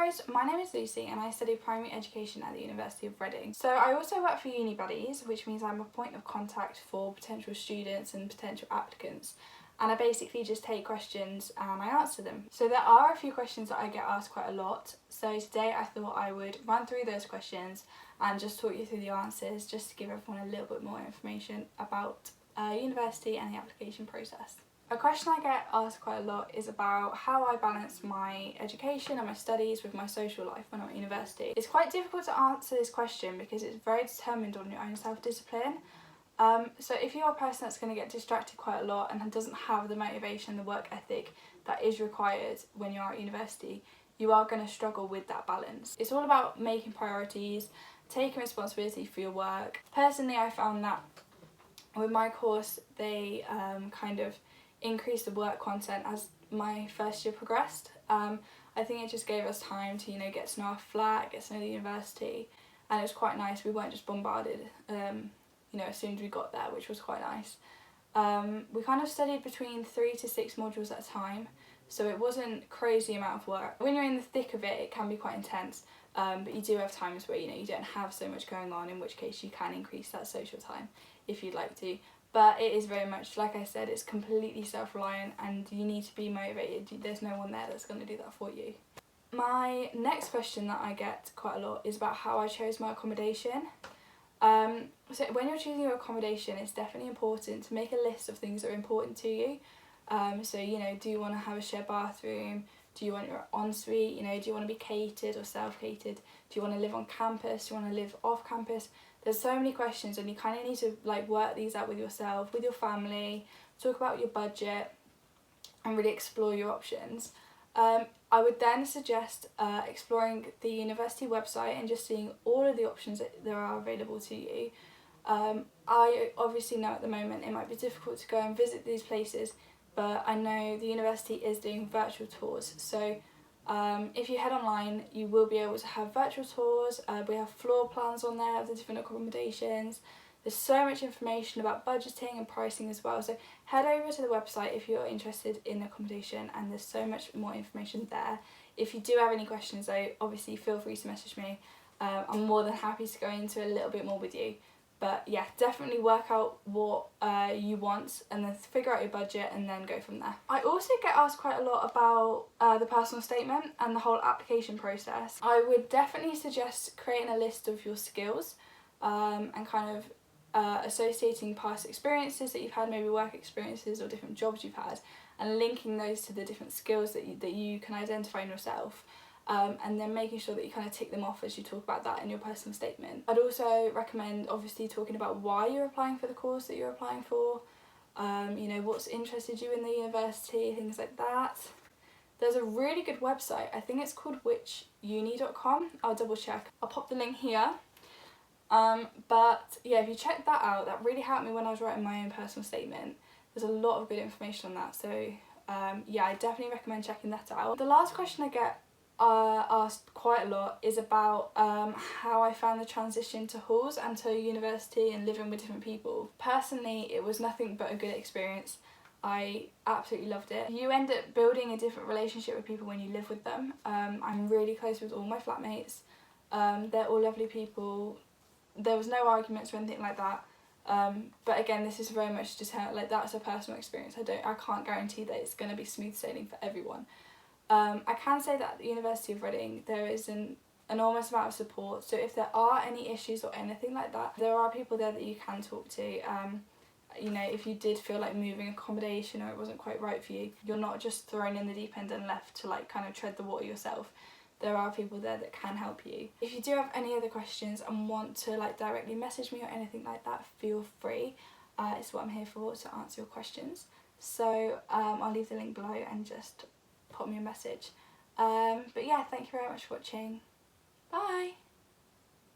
guys, my name is Lucy and I study primary education at the University of Reading. So I also work for UniBuddies, which means I'm a point of contact for potential students and potential applicants. And I basically just take questions and I answer them. So there are a few questions that I get asked quite a lot. So today I thought I would run through those questions and just talk you through the answers, just to give everyone a little bit more information about university and the application process. A question I get asked quite a lot is about how I balance my education and my studies with my social life when I'm at university. It's quite difficult to answer this question because it's very determined on your own self-discipline. So if you're a person that's going to get distracted quite a lot and doesn't have the motivation, the work ethic that is required when you're at university, you are going to struggle with that balance. It's all about making priorities, taking responsibility for your work. Personally, I found that with my course, they kind of increased the work content as my first year progressed. I think it just gave us time to, get to know our flat, get to know the university, and it was quite nice. We weren't just bombarded, as soon as we got there, which was quite nice. We kind of studied between 3 to 6 modules at a time, so it wasn't crazy amount of work. When you're in the thick of it, it can be quite intense, but you do have times where, you don't have so much going on, in which case you can increase that social time if you'd like to. But it is very much, like I said, it's completely self-reliant and you need to be motivated. There's no one there that's going to do that for you. My next question that I get quite a lot is about how I chose my accommodation. So when you're choosing your accommodation, it's definitely important to make a list of things that are important to you. Do you want to have a shared bathroom? Do you want your ensuite? Do you want to be catered or self-catered? Do you want to live on campus? Do you want to live off campus? There's so many questions and you kind of need to work these out with yourself, with your family, talk about your budget and really explore your options. I would then suggest exploring the university website and just seeing all of the options that there are available to you. I obviously know at the moment it might be difficult to go and visit these places, but I know the university is doing virtual tours. So if you head online, you will be able to have virtual tours. We have floor plans on there of the different accommodations. There's so much information about budgeting and pricing as well. So head over to the website if you're interested in accommodation, and there's so much more information there. If you do have any questions though, obviously feel free to message me. I'm more than happy to go into a little bit more with you. But yeah, definitely work out what you want and then figure out your budget and then go from there. I also get asked quite a lot about the personal statement and the whole application process. I would definitely suggest creating a list of your skills and kind of associating past experiences that you've had, maybe work experiences or different jobs you've had, and linking those to the different skills that you can identify in yourself. And then making sure that you kind of tick them off as you talk about that in your personal statement. I'd also recommend obviously talking about why you're applying for the course that you're applying for, what's interested you in the university, things like that. There's a really good website, I think it's called whichuni.com, I'll double check. I'll pop the link here. But yeah, if you check that out, that really helped me when I was writing my own personal statement. There's a lot of good information on that, so yeah, I definitely recommend checking that out. The last question I get asked quite a lot is about how I found the transition to halls and to university and living with different people. Personally, it was nothing but a good experience. I absolutely loved it. You end up building a different relationship with people when you live with them. I'm really close with all my flatmates. They're all lovely people. There was no arguments or anything like that. But again, this is very much just that's a personal experience. I can't guarantee that it's going to be smooth sailing for everyone. I can say that at the University of Reading there is an enormous amount of support, so if there are any issues or anything like that, there are people there that you can talk to. If you did feel like moving accommodation or it wasn't quite right for you, you're not just thrown in the deep end and left to kind of tread the water yourself. There are people there that can help you. If you do have any other questions and want to directly message me or anything like that, feel free. It's what I'm here for, to answer your questions. So I'll leave the link below and just pop me a message. But yeah, thank you very much for watching. Bye!